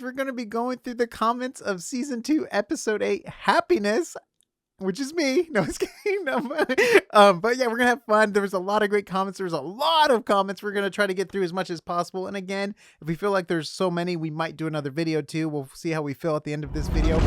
We're going to be going through the comments of season 2, episode 8, Happiness, which is me. No, it's kidding. No, but yeah, we're going to have fun. There was a lot of great comments. There's a lot of comments. We're going to try to get through as much as possible. And again, if we feel like there's so many, we might do another video too. We'll see how we feel at the end of this video.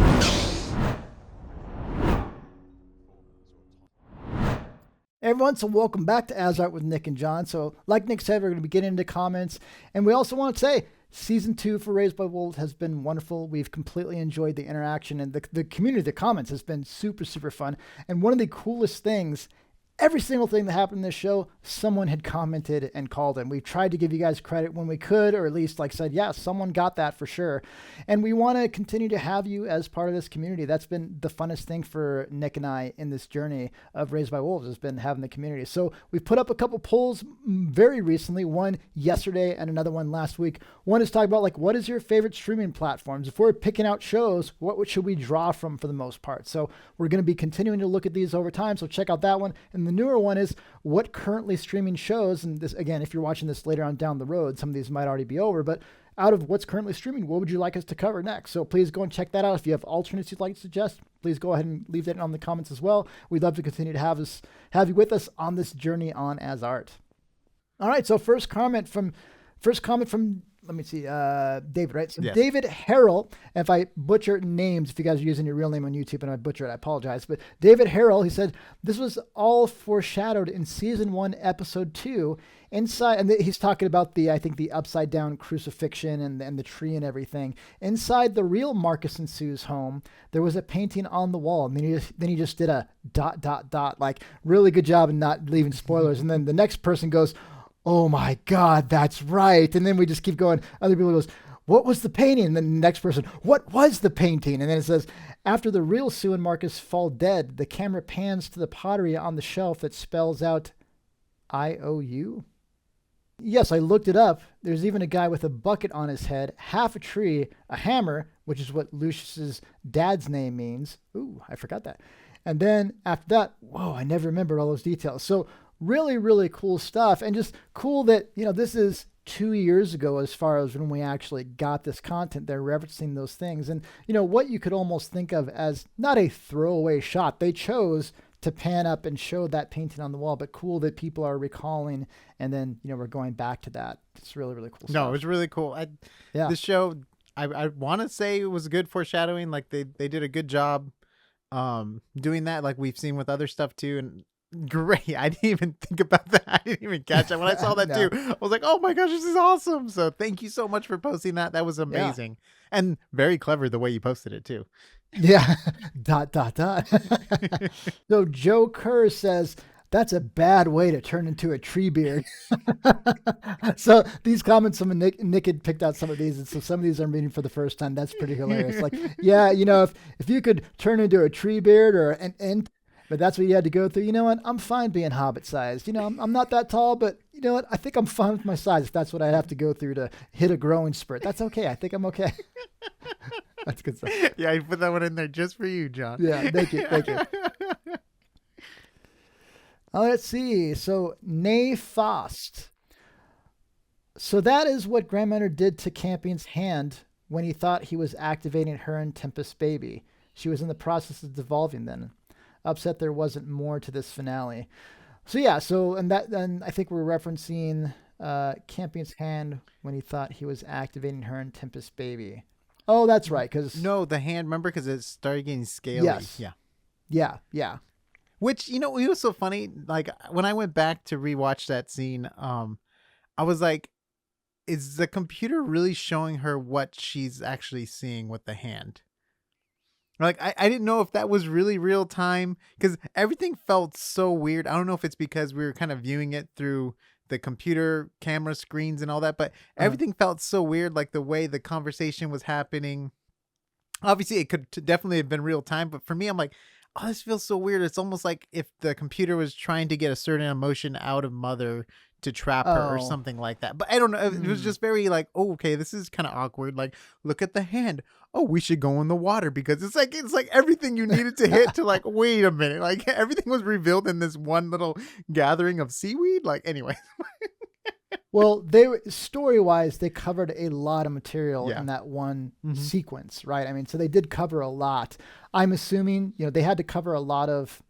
Hey everyone, so welcome back to AsArt with Nick and John. So like Nick said, we're going to be getting into comments. And we also want to say, Season 2 for Raised by Wolves has been wonderful. We've completely enjoyed the interaction, and the community, the comments has been super, super fun. And one of the coolest things, every single thing that happened in this show, someone had commented and called in. We've tried to give you guys credit when we could, or at least like said, yeah, someone got that for sure. And we want to continue to have you as part of this community. That's been the funnest thing for Nick and I in this journey of Raised by Wolves, has been having the community. So we've put up a couple polls very recently, one yesterday and another one last week. One is talking about like, what is your favorite streaming platforms? If we're picking out shows, what should we draw from for the most part? So we're going to be continuing to look at these over time. So check out that one. And the newer one is what currently streaming shows, and this again, if you're watching this later on down the road, some of these might already be over, but out of what's currently streaming, what would you like us to cover next? So please go and check that out. If you have alternates you'd like to suggest, please go ahead and leave that in the comments as well. We'd love to continue to have you with us on this journey on AsArt. All right, so first comment from let me see, David, right? So yes. David Harrell, if I butcher names, if you guys are using your real name on YouTube and I butcher it, I apologize. But David Harrell, he said, this was all foreshadowed in season 1, episode 2. Inside, and he's talking about I think the upside down crucifixion and the tree and everything. Inside the real Marcus and Sue's home, there was a painting on the wall. And then he just did a ... like really good job in not leaving spoilers. And then the next person goes, oh my God, that's right. And then we just keep going. Other people goes, what was the painting? And then the next person, what was the painting? And then it says, after the real Sue and Marcus fall dead, the camera pans to the pottery on the shelf that spells out IOU. Yes, I looked it up. There's even a guy with a bucket on his head, half a tree, a hammer, which is what Lucius's dad's name means. Ooh, I forgot that. And then after that, whoa, I never remembered all those details. So really, really cool stuff. And just cool that, this is 2 years ago as far as when we actually got this content. They're referencing those things. And, what you could almost think of as not a throwaway shot. They chose to pan up and show that painting on the wall, but cool that people are recalling. And then, we're going back to that. It's really, really cool stuff. No, it was really cool. This show, I want to say it was good foreshadowing. Like they did a good job doing that, like we've seen with other stuff too. And great. I didn't even think about that. I didn't even catch that. When I saw that no. too, I was like, oh my gosh, this is awesome. So thank you so much for posting that. That was amazing. Yeah. And very clever the way you posted it too. Yeah. ... So joekerr says, that's a bad way to turn into a tree beard. So these comments, Nick had picked out some of these, and so some of these I'm reading for the first time. That's pretty hilarious. Like, yeah, if you could turn into a tree beard or an ent, but that's what you had to go through. You know what? I'm fine being hobbit sized. I'm not that tall, but you know what? I think I'm fine with my size. If that's what I'd have to go through to hit a growing spurt, that's okay. I think I'm okay. That's good stuff. Yeah, you put that one in there just for you, John. Yeah, thank you. Let's see. So, Nay Fost. So that is what Grandmother did to Campion's hand when he thought he was activating her and Tempest baby. She was in the process of devolving then. Upset there wasn't more to this finale. So yeah, then I think we're referencing Campion's hand when he thought he was activating her and Tempest baby. Oh, that's right. No, the hand, remember, because it started getting scaly. Yes. Yeah. Which, it was so funny. Like when I went back to rewatch that scene, I was like, is the computer really showing her what she's actually seeing with the hand? Like, I didn't know if that was really real time, because everything felt so weird. I don't know if it's because we were kind of viewing it through the computer camera screens and all that, but everything felt so weird, like the way the conversation was happening. Obviously, it could definitely have been real time, but for me, I'm like, oh, this feels so weird. It's almost like if the computer was trying to get a certain emotion out of Mother to trap her or something like that. But I don't know. It was just very like, oh, okay, this is kind of awkward. Like, look at the hand. Oh, we should go in the water, because it's like everything you needed to hit to like, wait a minute. Like everything was revealed in this one little gathering of seaweed. Like, anyway. Well, they story-wise, they covered a lot of material Yeah. in that one Hmm. sequence, right? I mean, so they did cover a lot. I'm assuming, they had to cover a lot of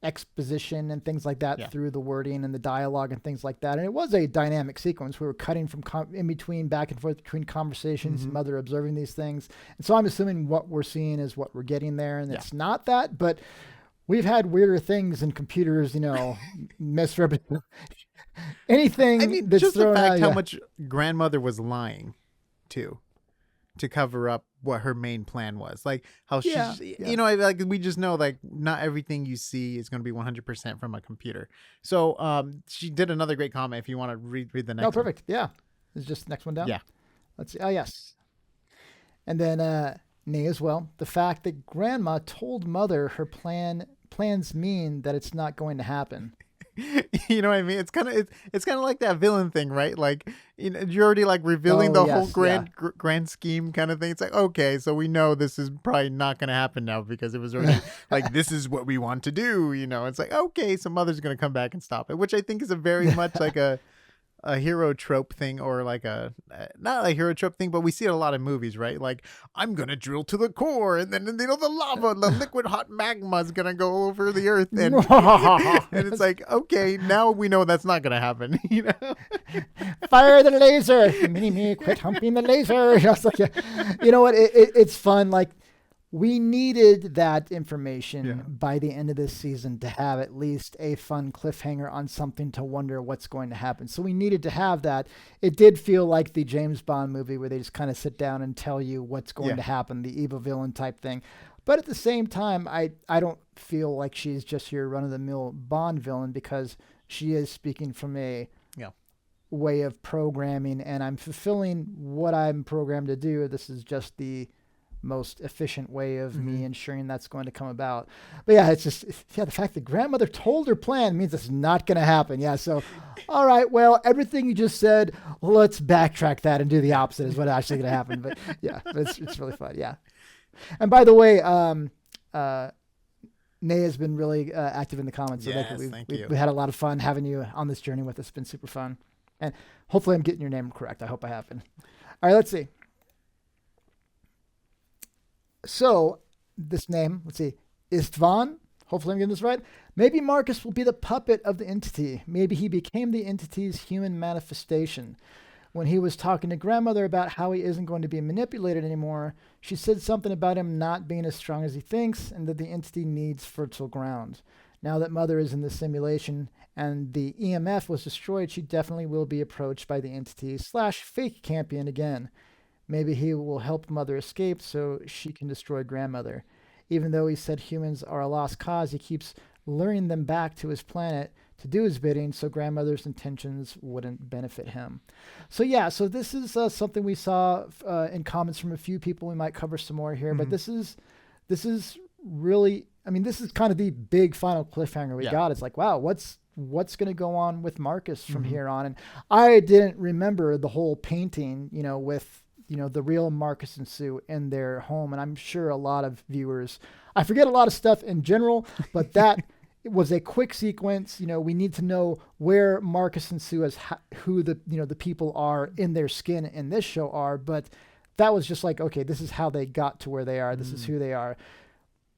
exposition and things like that Yeah. through the wording and the dialogue and things like that. And it was a dynamic sequence. We were cutting from in between, back and forth between conversations, Hmm. mother observing these things. And so I'm assuming what we're seeing is what we're getting there, and Yeah. it's not that, but we've had weirder things in computers, misrepresent I anything mean, that's just the thrown fact out. how Yeah. much grandmother was lying too to cover up what her main plan was. Like how Yeah. she's, Yeah. like we just know like not everything you see is going to be 100% from a computer. So she did another great comment if you want to read the No, next one. perfect. Yeah. Is just the next one down? Yeah. Let's see. Oh, yes. And then Nay as well. The fact that grandma told mother her plans mean that it's not going to happen. You know what I mean? It's kind of like that villain thing, right? Like you're already like revealing Oh, the whole yes. Yeah. grand scheme kind of thing. It's like, okay, so we know this is probably not going to happen now because it was already like this is what we want to do. It's like, okay, so mother's going to come back and stop it, which I think is a very much like a hero trope thing, or like not a hero trope thing, but we see it a lot in movies, right? Like I'm gonna drill to the core, and then the lava, the liquid hot magma is gonna go over the earth, and and it's like, okay, now we know that's not gonna happen. Fire the laser. Me, quit humping the laser. It's like, you know what? It's fun. Like, we needed that information by the end of this season to have at least a fun cliffhanger on something to wonder what's going to happen. So we needed to have that. It did feel like the James Bond movie where they just kind of sit down and tell you what's going to happen, the evil villain type thing. But at the same time, I don't feel like she's just your run-of-the-mill Bond villain, because she is speaking from a way of programming, and I'm fulfilling what I'm programmed to do. This is just the most efficient way of me ensuring that's going to come about. But yeah, it's just, the fact that grandmother told her plan means it's not going to happen. Yeah. So, all right, well, everything you just said, let's backtrack that and do the opposite is what's actually going to happen. But yeah, it's really fun. Yeah. And by the way, Nay has been really active in the comments. So we've had a lot of fun having you on this journey with us. It's been super fun. And hopefully I'm getting your name correct. I hope I have been. All right, let's see. So this name, let's see, Istvan. Hopefully I'm getting this right. Maybe Marcus will be the puppet of the entity. Maybe he became the entity's human manifestation. When he was talking to grandmother about how he isn't going to be manipulated anymore, she said something about him not being as strong as he thinks and that the entity needs fertile ground. Now that mother is in the simulation and the EMF was destroyed, she definitely will be approached by the entity / fake champion again. Maybe he will help mother escape so she can destroy grandmother. Even though he said humans are a lost cause, he keeps luring them back to his planet to do his bidding so grandmother's intentions wouldn't benefit him. So yeah, so this is something we saw in comments from a few people. We might cover some more here, but this is really, I mean, this is kind of the big final cliffhanger we got. It's like, wow, what's going to go on with Marcus from here on? And I didn't remember the whole painting, with the real Marcus and Sue in their home. And I'm sure a lot of viewers, I forget a lot of stuff in general, but that it was a quick sequence. We need to know where Marcus and Sue who the people are in their skin in this show are. But that was just like, okay, this is how they got to where they are. This is who they are.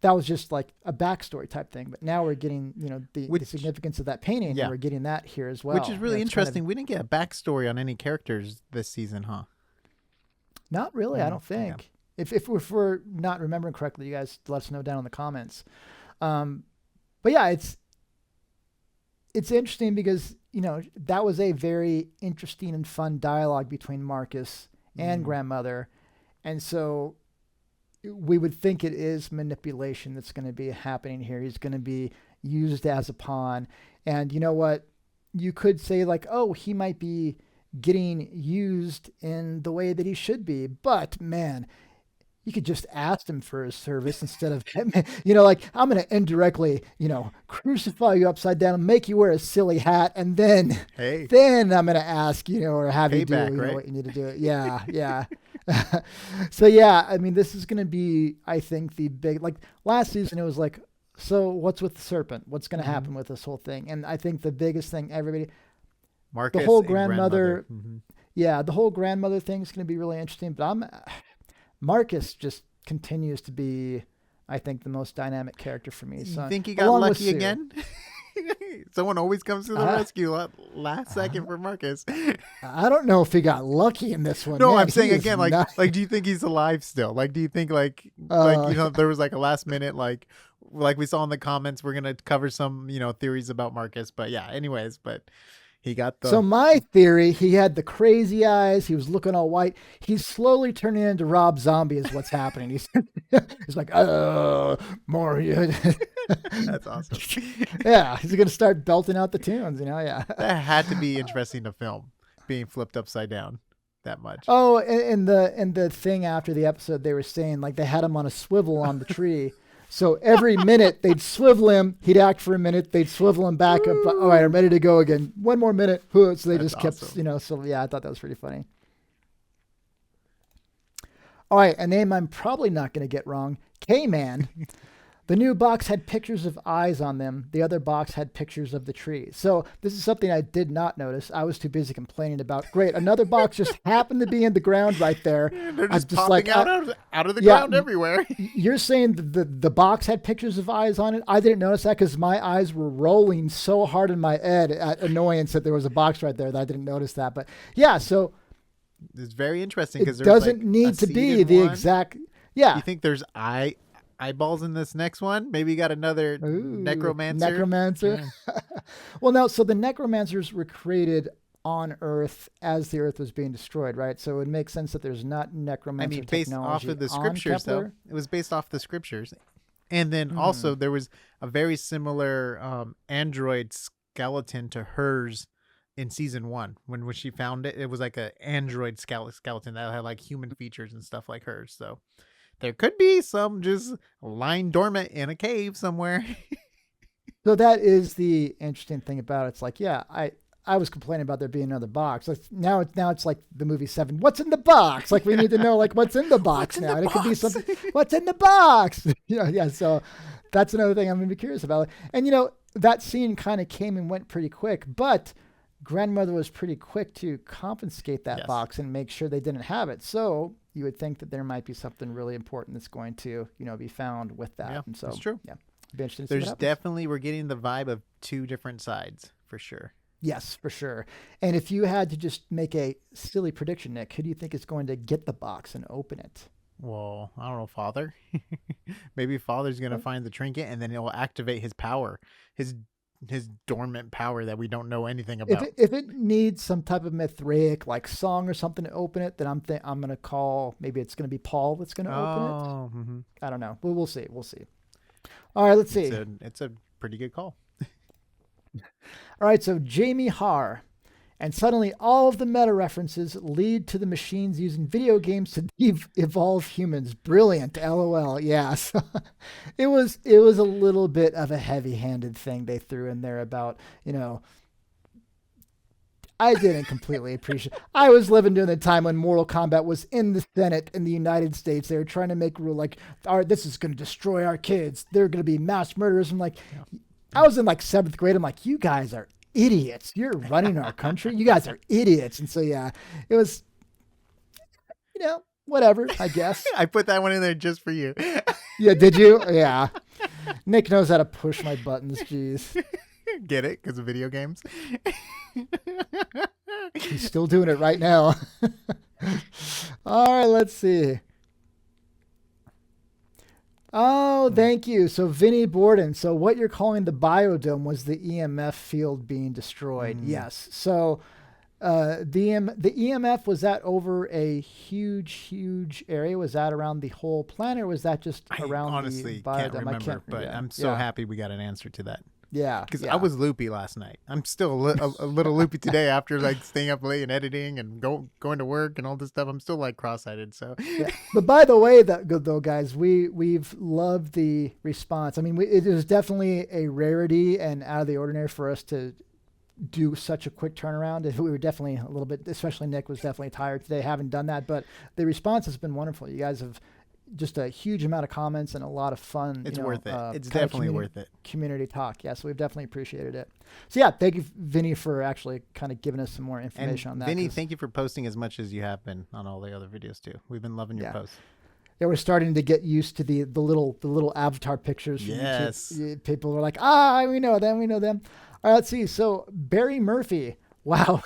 That was just like a backstory type thing. But now we're getting, the significance of that painting. And we're getting that here as well. Which is really interesting. We didn't get a backstory on any characters this season, huh? Not really, I don't think. Yeah. If we're not remembering correctly, you guys let us know down in the comments. But yeah, it's interesting because, that was a very interesting and fun dialogue between Marcus and grandmother. And so we would think it is manipulation that's going to be happening here. He's going to be used as a pawn. And you know what? You could say like, oh, he might be getting used in the way that he should be. But man, you could just ask him for his service instead of, like, I'm going to indirectly, crucify you upside down and make you wear a silly hat. And then, then I'm going to ask, or have you do what you need to do. Yeah. Yeah. So yeah, I mean, this is going to be, I think, the big, like last season, it was like, so what's with the serpent? What's going to happen with this whole thing? And I think the biggest thing, The Marcus whole and grandmother. grandmother, Hmm. yeah, the whole grandmother thing is going to be really interesting. But Marcus just continues to be, I think, the most dynamic character for me. You So think he got along with lucky Sue. again? Someone always comes to the Uh, rescue last second for Marcus. I don't know if he got lucky in this one, No, man. I'm He saying is again, not. do you think he's alive still? Like, do you think Uh, there was like a last minute like we saw in the comments, we're gonna cover some theories about Marcus, but yeah, anyways, but he got So the my theory, he had the crazy eyes. He was looking all white. He's slowly turning into Rob Zombie is what's happening. He's like, more. that's awesome. Yeah, he's going to start belting out the tunes, yeah. That had to be interesting to film, being flipped upside down that much. Oh, and the thing after the episode, they were saying like they had him on a swivel on the tree. So every minute they'd swivel him, he'd act for a minute, they'd swivel him back up. All right, I'm ready to go again. One more minute. So they That's just kept, awesome. So yeah, I thought that was pretty funny. All right, a name I'm probably not going to get wrong. K-Man. The new box had pictures of eyes on them. The other box had pictures of the tree. So this is something I did not notice. I was too busy complaining about. Great, another box just happened to be in the ground right there. Yeah, they're I'm just just popping like, out of the yeah, ground everywhere. you're saying the box had pictures of eyes on it? I didn't notice that because my eyes were rolling so hard in my head at annoyance that there was a box right there that I didn't notice that. But yeah, so It's very interesting it because there's doesn't like a need to seed be in the one. exact. Yeah. You think there's eyeballs in this next one? Maybe you got another Ooh, necromancer. necromancer. Yeah. Well, no. So the necromancers were created on Earth as the Earth was being destroyed, right? So it would make sense that there's not I necromancer mean, based off technology of the on scriptures, though. Kepler. It was based off the scriptures. And then Hmm. also there was a very similar android skeleton to hers in season one. When she found it, it was like a android skeleton that had like human features and stuff like hers. So there could be some just lying dormant in a cave somewhere. So that is the interesting thing about it. It's like, yeah, I was complaining about there being another box. Now it's like the movie Seven. What's in the box? Like we need to know like what's in the box What's in now. the And it could be box? something. What's in the box? Yeah. So that's another thing I'm gonna be curious about. And that scene kind of came and went pretty quick, but grandmother was pretty quick to confiscate that Yes. box and make sure they didn't have it. So you would think that there might be something really important that's going to be found with that. Yeah, And so that's true. yeah, be interesting to see what There's happens. definitely, we're getting the vibe of two different sides for sure. Yes, for sure. And if you had to just make a silly prediction, Nick, who do you think is going to get the box and open it? Well, I don't know, Father. Maybe Father's gonna find the trinket and then it will activate his power, his his dormant power that we don't know anything If about. it needs some type of Mithraic like song or something to open it, then I'm gonna call, maybe it's gonna be Paul that's gonna open it. Oh, mm-hmm. I don't know. We'll see. We'll see. All right, let's see. It's a pretty good call. All right, so Jamie Har. And suddenly all of the meta references lead to the machines using video games to evolve humans. Brilliant. LOL. Yes. It was a little bit of a heavy-handed thing they threw in there about, I didn't completely appreciate. I was living during the time when Mortal Kombat was in the Senate in the United States. They were trying to make a rule like, all right, this is going to destroy our kids. They're going to be mass murderers. I'm like, I was in like 7th grade. I'm like, you guys are idiots. You're running our country. You guys are idiots. And so, yeah, it was, whatever, I guess. I put that one in there just for you. Yeah, did you? Yeah. Nick knows how to push my buttons. Jeez. Get it? Because of video games. He's still doing it right now. All right, let's see. Oh, thank you. So Vinny Borden. So what you're calling the biodome was the EMF field being destroyed. Yes. So the EMF, was that over a huge area? Was that around the whole planet, or was that just around I honestly the biodome? can't remember, but I'm so happy we got an answer to that. Yeah. Because I was loopy last night. I'm still a little loopy today after like staying up late and editing and going to work and all this stuff. I'm still like cross-eyed. So, yeah. But by the way, though, guys, we've loved the response. I mean, it is definitely a rarity and out of the ordinary for us to do such a quick turnaround. We were definitely a little bit, especially Nick was definitely tired today, having done that. But the response has been wonderful. You guys have just a huge amount of comments and a lot of fun. It's worth it. It's kind of definitely worth it. Community talk. Yeah, so we've definitely appreciated it. So yeah, thank you, Vinny, for actually kind of giving us some more information on that. Vinny, thank you for posting as much as you have been on all the other videos too. We've been loving your posts. Yeah, we're starting to get used to the little avatar pictures. From yes. YouTube. People are like, we know them. All right, let's see. So Barry Murphy. Wow,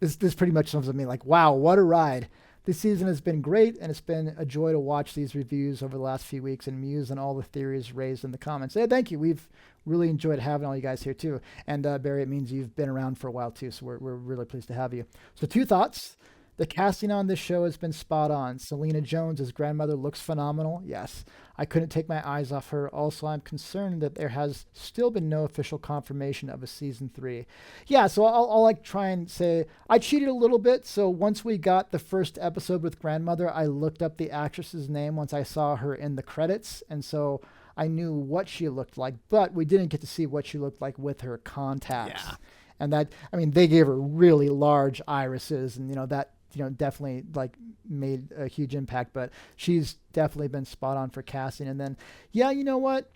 this pretty much sums up me. Like, wow, what a ride. This season has been great, and it's been a joy to watch these reviews over the last few weeks and muse on all the theories raised in the comments. Hey, thank you. We've really enjoyed having all you guys here, too. And Barry, it means you've been around for a while, too, so we're really pleased to have you. So 2 thoughts. The casting on this show has been spot on. Selena Jones as grandmother looks phenomenal. Yes, I couldn't take my eyes off her. Also, I'm concerned that there has still been no official confirmation of a season 3. Yeah, so I'll like try and say I cheated a little bit. So once we got the first episode with grandmother, I looked up the actress's name once I saw her in the credits, and so I knew what she looked like, but we didn't get to see what she looked like with her contacts. Yeah. And that, I mean, they gave her really large irises, and that definitely like made a huge impact, but she's definitely been spot on for casting. And then, yeah, you know what?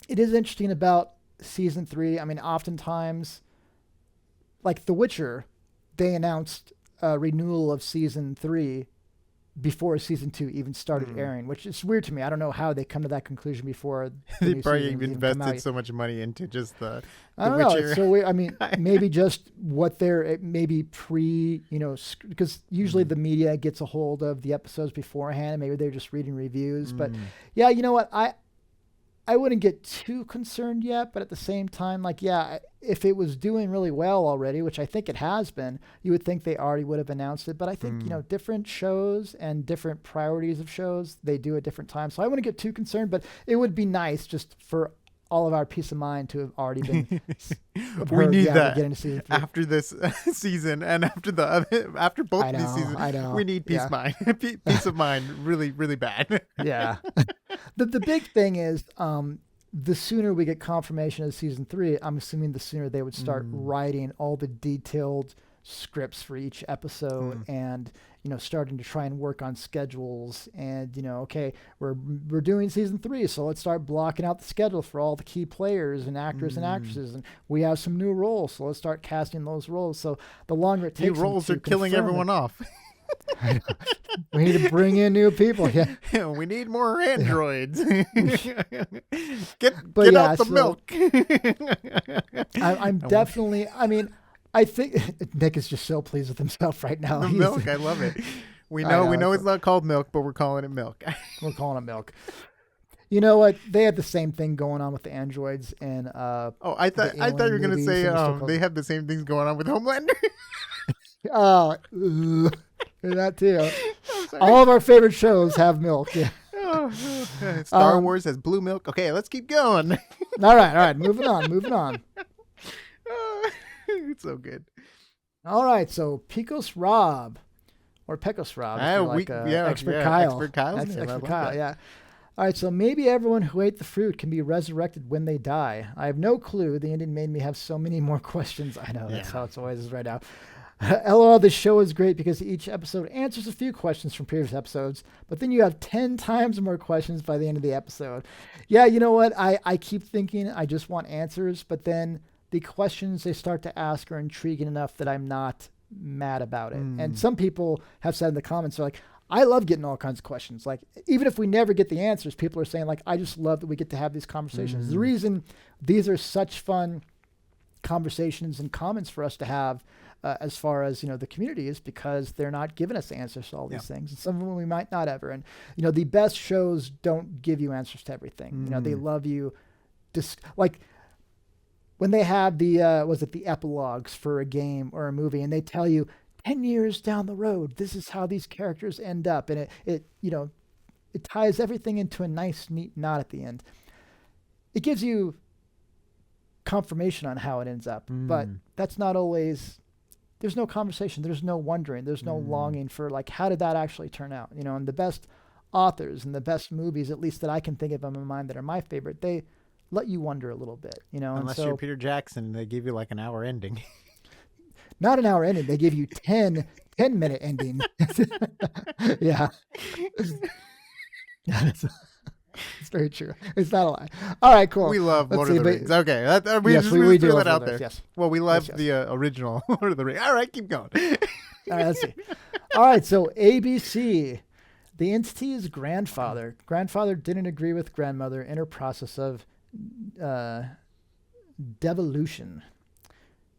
It is interesting about season 3. I mean, oftentimes, like The Witcher, they announced a renewal of season 3 before season 2 even started airing, which is weird to me. I don't know how they come to that conclusion before they probably invested so much money into just the I don't Witcher. know. It's so weird. I mean, maybe just what they're maybe because usually the media gets a hold of the episodes beforehand, and maybe they're just reading reviews. But yeah, you know what? I wouldn't get too concerned yet, but at the same time, like, yeah, if it was doing really well already, which I think it has been, you would think they already would have announced it. But I think, different shows and different priorities of shows, they do at different times. So I wouldn't get too concerned, but it would be nice just for all of our peace of mind to have already been. We need that after this season and after after both these seasons. I know. We need peace of mind. Peace of mind, really, really bad. Yeah. The big thing is, the sooner we get confirmation of season 3, I'm assuming the sooner they would start writing all the detailed scripts for each episode and starting to try and work on schedules and okay, we're doing season 3, so let's start blocking out the schedule for all the key players and actors and actresses, and we have some new roles, so let's start casting those roles. So the longer it takes, new roles are killing everyone off. We need to bring in new people. Yeah, we need more androids. Get out the milk. I'm definitely. I mean, I think Nick is just so pleased with himself right now. The milk, I love it. We know it's not called milk, but we're calling it milk. We're calling it milk. You know what? They had the same thing going on with the androids and I thought you were gonna say they have the same things going on with Homelander. That too. All of our favorite shows have milk. Yeah. Star Wars has blue milk. Okay, let's keep going. All right. Moving on. It's so good. All right, so Pecos Rob, or Pecos Rob, Expert Kyle. Expert Kyle. Expert Kyle, yeah. All right, so maybe everyone who ate the fruit can be resurrected when they die. I have no clue. The ending made me have so many more questions. I know, that's how it's always is right now. LOL, this show is great because each episode answers a few questions from previous episodes, but then you have 10 times more questions by the end of the episode. Yeah, you know what? I keep thinking I just want answers, but then the questions they start to ask are intriguing enough that I'm not mad about it. And some people have said in the comments, they're like, I love getting all kinds of questions. Like, even if we never get the answers, people are saying, like, I just love that we get to have these conversations. The reason these are such fun conversations and comments for us to have as far as, the community is because they're not giving us answers to all these things. And some of them we might not ever. And, the best shows don't give you answers to everything. They love you. Like when they have the epilogues for a game or a movie and they tell you 10 years down the road, this is how these characters end up. And it ties everything into a nice, neat knot at the end. It gives you confirmation on how it ends up, but that's not always. There's no conversation. There's no wondering. There's no longing for, like, how did that actually turn out? And the best authors and the best movies, at least that I can think of in my mind that are my favorite, they let you wonder a little bit, Unless you're Peter Jackson, they give you like an hour ending. Not an hour ending. They give you 10-minute ending. Yeah. It's very true. It's not a lie. All right, cool. We love Let's Lord see, of the but Rings. Okay, we yes, just, we do threw love that out Lord of the Rings. there. Yes. Well, we Yes, love yes. the original Lord of the Rings. All right, keep going. All right, let's see. All right, so ABC. The entity is grandfather. Grandfather didn't agree with grandmother in her process of uh, devolution.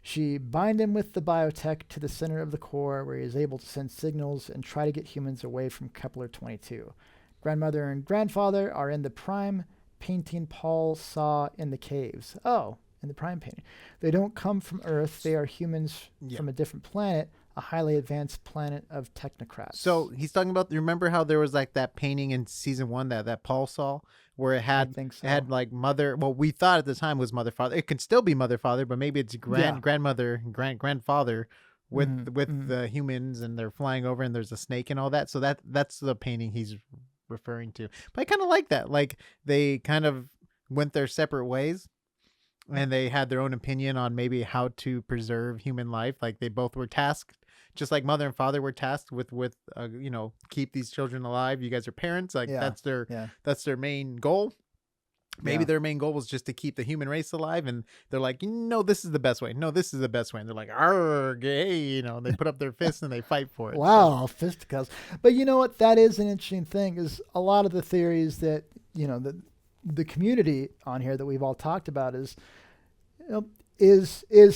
She bind him with the biotech to the center of the core where he is able to send signals and try to get humans away from Kepler 22. Grandmother and grandfather are in the prime painting Paul saw in the caves. Oh, in the prime painting. They don't come from Earth. They are humans Yeah. from a different planet, a highly advanced planet of technocrats. So he's talking about. Remember how there was like that painting in season 1 that Paul saw, where it I had think so. it had like mother. Well, we thought at the time was mother father. It can still be mother father, but maybe it's grandmother grandfather with the humans, and they're flying over, and there's a snake and all that. So that's the painting he's referring to. But I kind of like that. Like they kind of went their separate ways. And they had their own opinion on maybe how to preserve human life. Like they both were tasked, just like mother and father were tasked with keep these children alive. You guys are parents. Like Yeah. that's their main goal. Maybe Yeah. their main goal was just to keep the human race alive, and they're like, no, this is the best way. No, this is the best way. And they're like, arg, hey, and they put up their fists and they fight for it. Wow, fisticuffs. But you know what? That is an interesting thing. Is a lot of the theories that the community on here that we've all talked about is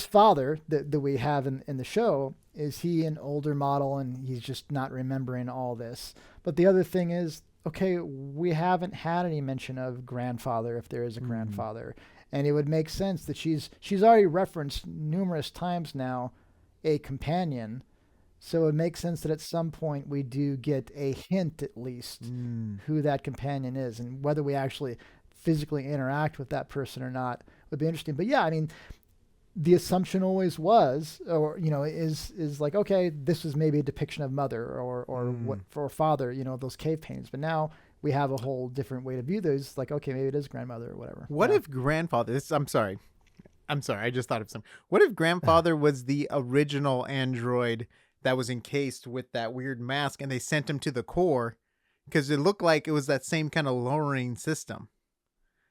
father that we have in the show. Is he an older model and he's just not remembering all this? But the other thing is, okay, we haven't had any mention of grandfather if there is a grandfather, and it would make sense that she's already referenced numerous times now a companion. So it makes sense that at some point we do get a hint, at least, who that companion is, and whether we actually physically interact with that person or not would be interesting. But yeah, I mean, the assumption always was, or is like, okay, this was maybe a depiction of mother or what for father, those cave paintings. But now we have a whole different way to view those. Like, okay, maybe it is grandmother or whatever. What if grandfather? I'm sorry. I just thought of something. What if grandfather was the original android that was encased with that weird mask, and they sent him to the core because it looked like it was that same kind of lowering system?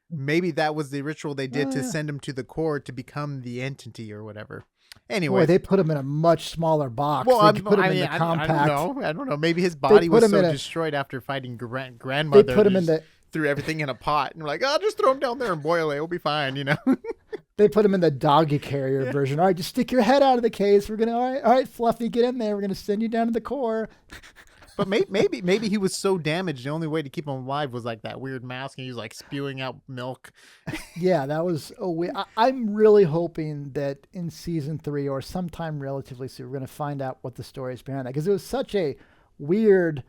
Maybe that was the ritual they did to send him to the core to become the entity or whatever. Anyway, they put him in a much smaller box. Well, they put him in the compact. I don't know. Maybe his body was so destroyed after fighting grandmother. They put him in the threw everything in a pot and were like, oh, just throw him down there and boil it. It'll be fine, They put him in the doggy carrier version. All right, just stick your head out of the case. We're gonna all right, Fluffy, get in there. We're gonna send you down to the core. But maybe he was so damaged. The only way to keep him alive was like that weird mask, and he was like spewing out milk. Yeah, that was. I'm really hoping that in season 3 or sometime relatively soon, we're gonna find out what the story is behind that, because it was such a weird,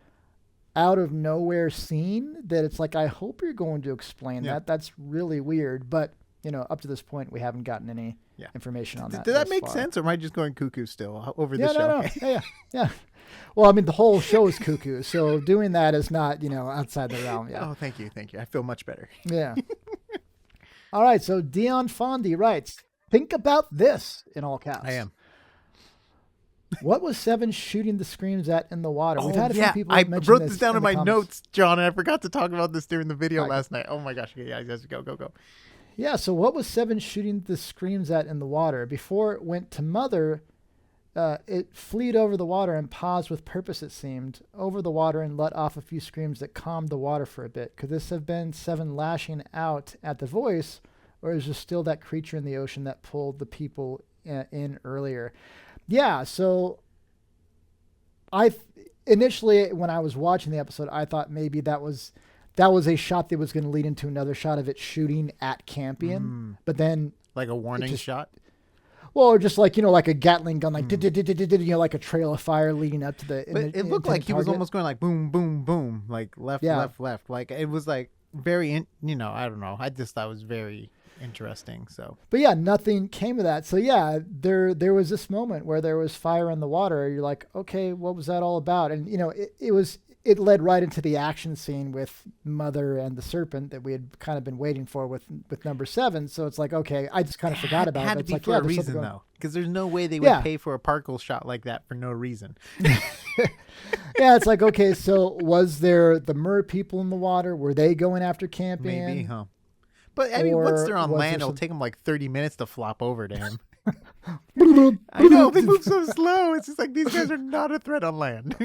out of nowhere scene that it's like, I hope you're going to explain that. That's really weird. But up to this point, we haven't gotten any information on that. Did that make sense, or am I just going cuckoo still over the show? No. Yeah. Well, I mean, the whole show is cuckoo, so doing that is not, outside the realm. Yeah. Oh, thank you. I feel much better. Yeah. All right, so Dion Fondy writes, think about this, in all caps. I am. What was Seven shooting the screams at in the water? We've had a few people I mention wrote this down in my comments. notes, John, and I forgot to talk about this during the video last night. Oh my gosh. Okay, yeah, go. Yeah, so what was Seven shooting the screams at in the water? Before it went to Mother, it fleed over the water and paused with purpose, it seemed, over the water and let off a few screams that calmed the water for a bit. Could this have been Seven lashing out at the voice, or is there still that creature in the ocean that pulled the people in earlier? Yeah, so initially when I was watching the episode, I thought maybe that was a shot that was going to lead into another shot of it shooting at Campion, but then like a warning shot. Well, or just like like a Gatling gun, like like a trail of fire leading up to the. But it looked like he was almost going like boom, boom, boom, like left. Like it was like very, I don't know. I just thought it was very interesting. So, but yeah, nothing came of that. So yeah, there was this moment where there was fire in the water. You're like, okay, what was that all about? And it led right into the action scene with Mother and the serpent that we had kind of been waiting for with number 7. So it's like, okay, I just kind of forgot about it. Had But to it's be like, for yeah, a there's something reason going. though, because there's no way they would Yeah. pay for a particle shot like that for no reason. Yeah, it's like, okay, so was there the mer people in the water? Were they going after Campion? Maybe, huh? But I mean, once Or they're on was there land, it'll some- take them like 30 minutes to flop over to him. I know, they move so slow. It's just like these guys are not a threat on land.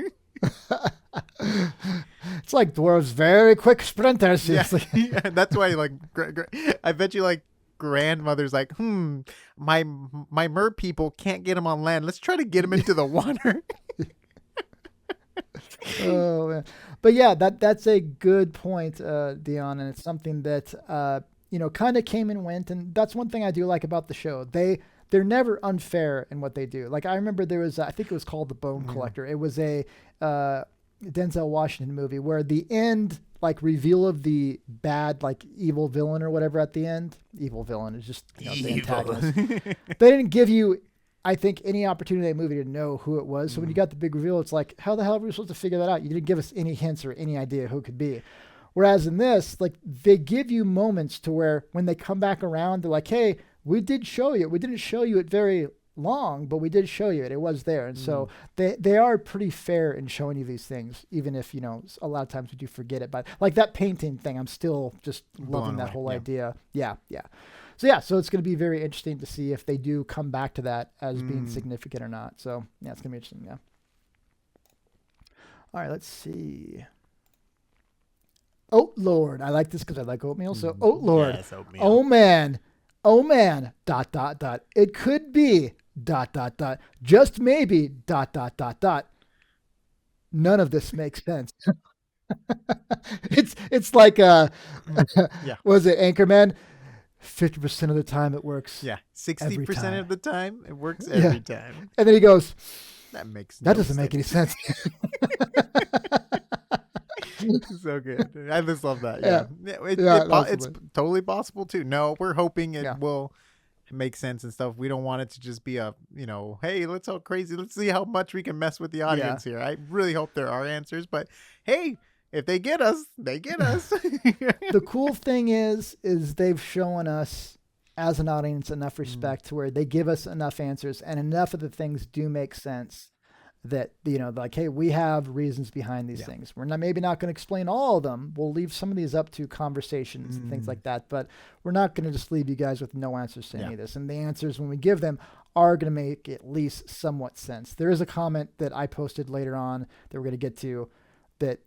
It's like dwarves, very quick sprinters. Yeah, It's like- yeah, that's why like I bet you like grandmother's like, my mer people can't get him on land. Let's try to get him into the water. Oh man. But yeah, that's a good point, Dion, and it's something that kind of came and went, and that's one thing I do like about the show. They're never unfair in what they do. Like I remember there was, I think it was called The Bone Collector. It was a Denzel Washington movie where the end like reveal of the bad like evil villain or whatever at the end. Evil villain is just the antagonist. They didn't give you, I think, any opportunity in that movie to know who it was. So when you got the big reveal, it's like, how the hell were we supposed to figure that out? You didn't give us any hints or any idea who it could be. Whereas in this, like they give you moments to where when they come back around, they're like, hey, we did show you. We didn't show you it very long, but we did show you it. It was there. And so they are pretty fair in showing you these things, even if, a lot of times we do forget it. But like that painting thing, I'm still just loving that whole idea. Yeah. So it's going to be very interesting to see if they do come back to that as being significant or not. So yeah, it's going to be interesting. Yeah. All right, let's see. Oh Lord, I like this because I like oatmeal. So oh Lord, Yes, oatmeal. oh man, ... It could be ... Just maybe ... None of this makes sense. It's like Yeah. Was it Anchorman? 50% of the time it works. Yeah, Every 60% time. of the time it works Yeah. every time. And then he goes, That makes that no doesn't make any sense. sense. So good. I just love that. Yeah. Yeah, it's absolutely. totally possible too. No, we're hoping it Yeah. will make sense and stuff. We don't want it to just be a, hey, let's all crazy. Let's see how much we can mess with the audience here. I really hope there are answers, but hey, if they get us, they get us. The cool thing is they've shown us as an audience enough respect to where they give us enough answers and enough of the things do make sense that, like, hey, we have reasons behind these things. We're maybe not going to explain all of them. We'll leave some of these up to conversations and things like that, but we're not going to just leave you guys with no answers to any of this. And the answers, when we give them, are going to make at least somewhat sense. There is a comment that I posted later on that we're going to get to that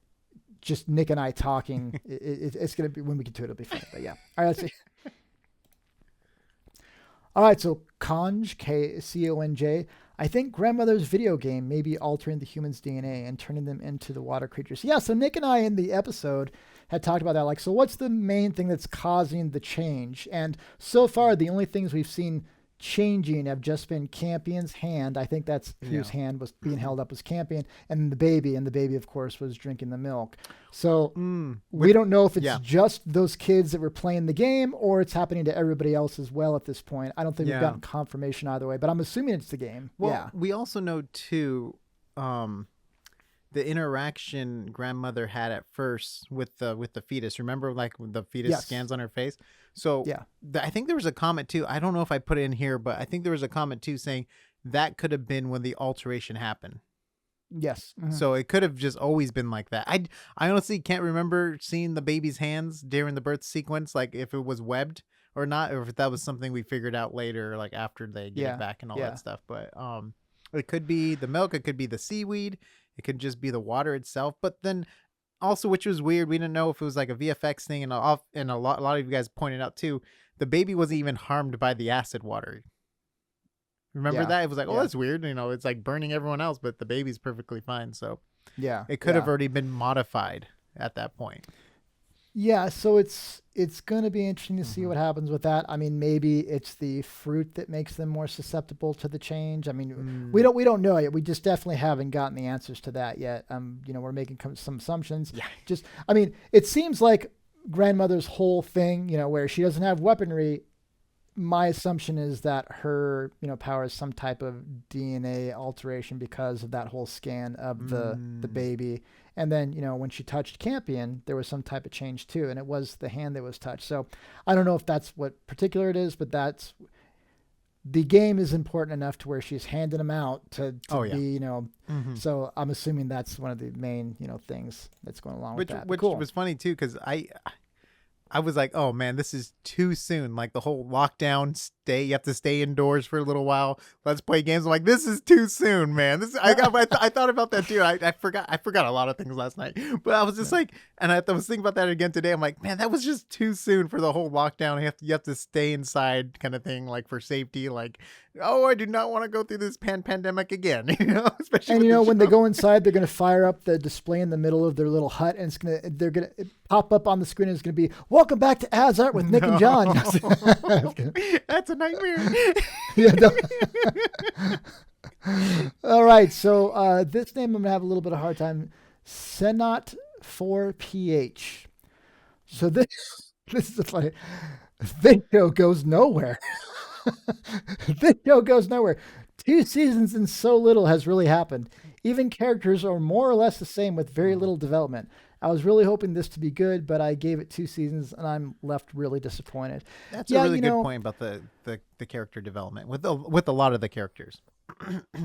just Nick and I talking. It's going to be, when we get to it, it'll be funny. But yeah. All right, let's see. All right, so Conj, Conj. I think grandmother's video game may be altering the human's DNA and turning them into the water creatures. Yeah, so Nick and I in the episode had talked about that. Like, so what's the main thing that's causing the change? And so far, the only things we've seen changing have just been Campion's hand. I think that's whose hand was being held up was Campion, and the baby. And the baby, of course, was drinking the milk. So we don't know if it's just those kids that were playing the game or it's happening to everybody else as well at this point. I don't think we've gotten confirmation either way, but I'm assuming it's the game. Well, we also know too, the interaction grandmother had at first with the fetus. Remember, like the fetus scans on her face. So I think there was a comment too. I don't know if I put it in here, but I think there was a comment too saying that could have been when the alteration happened. Yes. Mm-hmm. So it could have just always been like that. I honestly can't remember seeing the baby's hands during the birth sequence, like if it was webbed or not, or if that was something we figured out later, like after they get it back and all that stuff. But it could be the milk, it could be the seaweed, it could just be the water itself. But then also, which was weird, we didn't know if it was like a VFX thing, and a lot of you guys pointed out too, the baby wasn't even harmed by the acid water. Remember that? It was like, oh, that's weird. It's like burning everyone else, but the baby's perfectly fine. So it could have already been modified at that point. Yeah, so it's going to be interesting to see what happens with that. I mean, maybe it's the fruit that makes them more susceptible to the change. I mean, we don't know yet. We just definitely haven't gotten the answers to that yet. We're making some assumptions. Yeah. I mean, it seems like grandmother's whole thing, where she doesn't have weaponry. My assumption is that her, power is some type of DNA alteration because of that whole scan of the baby And then, when she touched Campion, there was some type of change too. And it was the hand that was touched. So I don't know if that's what particular it is, but the game is important enough to where she's handing them out to be, so I'm assuming that's one of the main, things that's going along with that. Which cool. was funny too, because I was like, oh man, this is too soon. Like the whole lockdown you have to stay indoors for a little while. Let's play games. I'm like, this is too soon, man. I thought about that too. I forgot a lot of things last night, but I was just like, and I was thinking about that again today. I'm like, man, that was just too soon for the whole lockdown. You have to stay inside kind of thing, like for safety. Like, oh, I do not want to go through this pandemic again. Especially when they go inside, they're going to fire up the display in the middle of their little hut, and they're going to pop up on the screen. And it's going to be, welcome back to AsArt with Nick and John. That's a nightmare. All right, so this name I'm gonna have a little bit of a hard time. Senat 4PH. So this is funny. This show goes nowhere. This show goes nowhere. 2 seasons and so little has really happened. Even characters are more or less the same with very little development. I was really hoping this to be good, but I gave it 2 seasons and I'm left really disappointed. That's a really good point about the character development with a lot of the characters.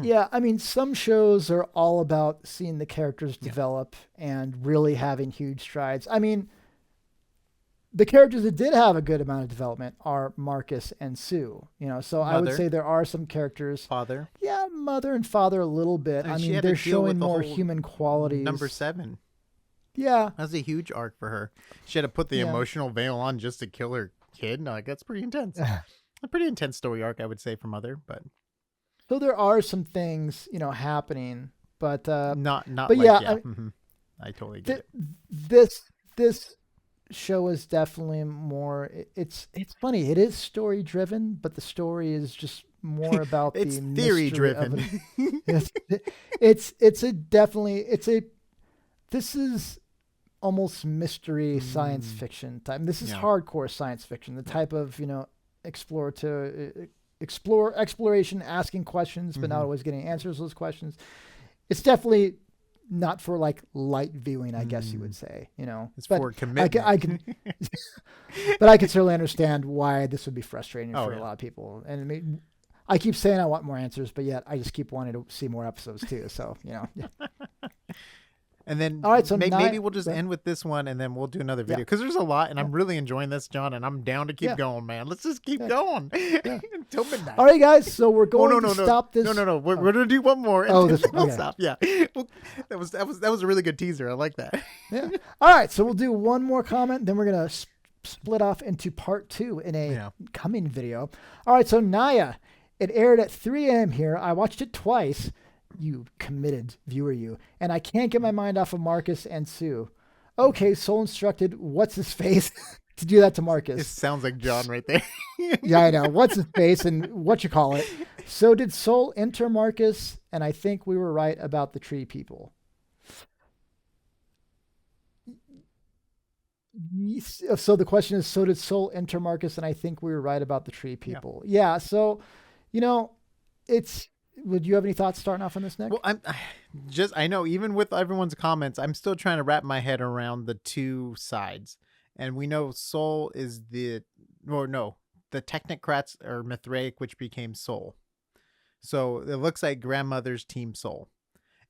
Yeah, I mean, some shows are all about seeing the characters develop and really having huge strides. I mean, the characters that did have a good amount of development are Marcus and Sue. So Mother. I would say there are some characters. Father. Yeah, Mother and Father a little bit. I mean, they're showing more human qualities. Number 7. Yeah. That's a huge arc for her. She had to put the emotional veil on just to kill her kid. No, like, that's pretty intense. A pretty intense story arc, I would say, for Mother, but so there are some things, happening, but not but like, yeah, I totally get it. This show is definitely more, it's funny. It is story driven, but the story is just more about it's the theory driven. This is almost mystery science fiction type. This is hardcore science fiction, the type of, exploration, asking questions, but not always getting answers to those questions. It's definitely not for like light viewing, I guess you would say, It's for commitment. I can, but I can certainly understand why this would be frustrating for a lot of people. And I mean, I keep saying I want more answers, but yet I just keep wanting to see more episodes too. So, And then all right, so maybe we'll just end with this one and then we'll do another video because there's a lot and I'm really enjoying this, John, and I'm down to keep going, man. Let's just keep going until midnight. All right, guys. So we're going to stop this. No. We're going to do one more and then we'll stop. Yeah. Well, that was a really good teaser. I like that. Yeah. All right. So we'll do one more comment. Then we're going to split off into part 2 in a coming video. All right. So Naya, it aired at 3 a.m. here. I watched it twice. You committed viewer, you. And I can't get my mind off of Marcus and Sue. Okay, Soul instructed what's his face to do that to Marcus. It sounds like John right there. Yeah, I know. What's his face and what you call it. So did Soul enter Marcus? And I think we were right about the tree people. So the question is, so did Soul enter Marcus? And I think we were right about the tree people. Yeah. So, would you have any thoughts starting off on this, Nick? Well, I know even with everyone's comments, I'm still trying to wrap my head around the two sides. And we know Soul is the Technocrats are Mithraic, which became Soul. So it looks like Grandmother's Team Soul.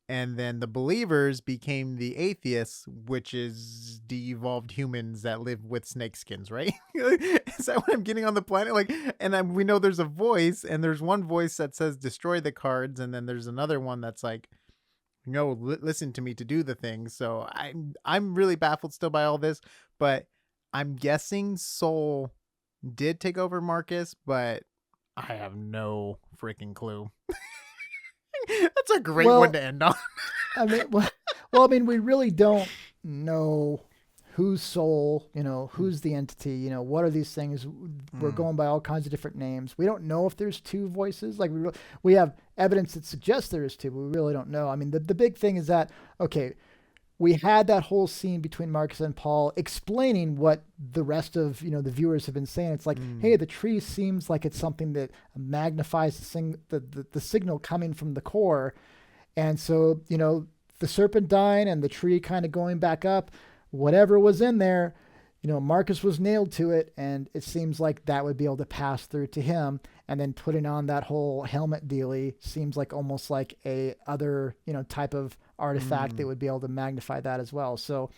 And then the Believers became the Atheists, which is de-evolved humans that live with snakeskins, right? Is that what I'm getting on the planet? We know there's a voice, and there's one voice that says destroy the cards, and then there's another one that's like, no, listen to me to do the thing. So I'm really baffled still by all this, but I'm guessing Soul did take over Marcus, but I have no freaking clue. That's a great one to end on. We really don't know who's Soul, who's the entity, what are these things? We're going by all kinds of different names. We don't know if there's 2 voices. Like we have evidence that suggests there is 2, but we really don't know. I mean, the big thing is that, okay, we had that whole scene between Marcus and Paul explaining what the rest of, the viewers have been saying. It's like, hey, the tree seems like it's something that magnifies the signal coming from the core. And so, the serpent dying and the tree kind of going back up, whatever was in there, Marcus was nailed to it, and it seems like that would be able to pass through to him. And then putting on that whole helmet dealy seems like almost like a other, type of artifact that would be able to magnify that as well. So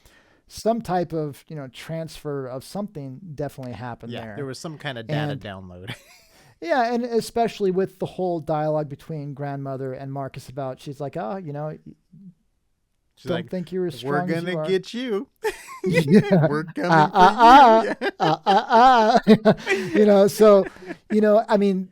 some type of, transfer of something definitely happened there. Yeah, there was some kind of data download. Yeah, and especially with the whole dialogue between grandmother and Marcus about, she's like, oh, She's don't like, think you're as we're strong as you gonna are. get you. Yeah. We're coming for you. So, I mean,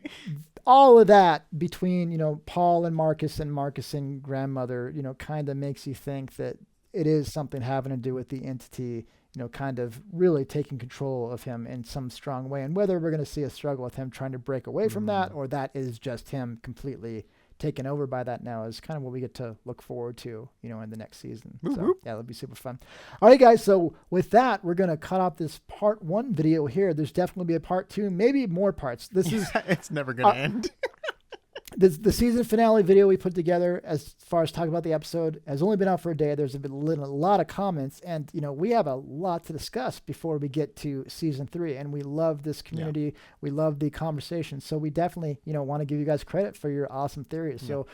all of that between, Paul and Marcus and grandmother, kind of makes you think that it is something having to do with the entity, kind of really taking control of him in some strong way. And whether we're going to see a struggle with him trying to break away from that, or that is just him completely taken over by that now, is kind of what we get to look forward to, in the next season. So yeah, that'll be super fun. All right, guys. So with that, we're going to cut off this part 1 video here. There's definitely be a part 2, maybe more parts. This is it's never going to end. The season finale video we put together, as far as talking about the episode, has only been out for a day. There's been a lot of comments, and we have a lot to discuss before we get to season 3. And we love this community. Yeah. We love the conversation. So we definitely, want to give you guys credit for your awesome theories. Yeah. So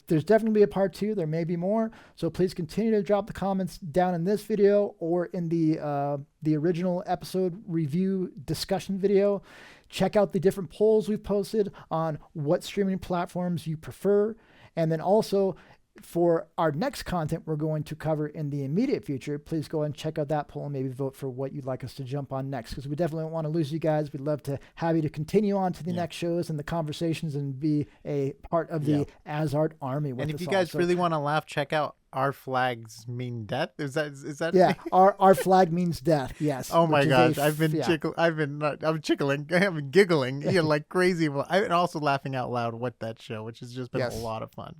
there's definitely be a part 2. There may be more. So please continue to drop the comments down in this video or in the original episode review discussion video. Check out the different polls we've posted on what streaming platforms you prefer. And then also for our next content we're going to cover in the immediate future, please go and check out that poll and maybe vote for what you'd like us to jump on next, because we definitely don't want to lose you guys. We'd love to have you to continue on to the next shows and the conversations and be a part of the AsArt army with us. And if you guys really want to laugh, check out Our Flags Mean Death. Is that Yeah, our flag means death. Yes. Oh my gosh, I've been giggling like crazy. Well, I've been also laughing out loud with that show, which has just been a lot of fun.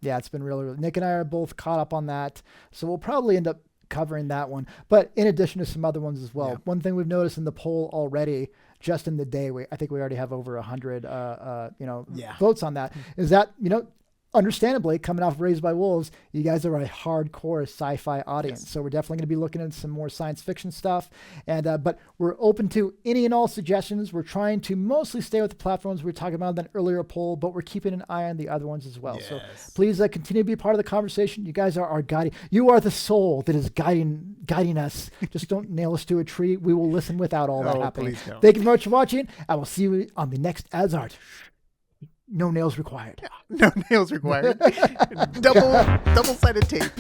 Yeah, it's been really. Nick and I are both caught up on that, so we'll probably end up covering that one. But in addition to some other ones as well, one thing we've noticed in the poll already, just in the day, I think we already have over 100, votes on that. Is that understandably, coming off Raised by Wolves, you guys are a hardcore sci-fi audience. Yes. So we're definitely going to be looking at some more science fiction stuff. And but we're open to any and all suggestions. We're trying to mostly stay with the platforms we were talking about in that earlier poll, but we're keeping an eye on the other ones as well. Yes. So please continue to be a part of the conversation. You guys are our guiding. You are the soul that is guiding us. Just don't nail us to a tree. We will listen without all that happening. Thank you very much for watching. I will see you on the next AsArt. No nails required. No nails required. Double-sided tape.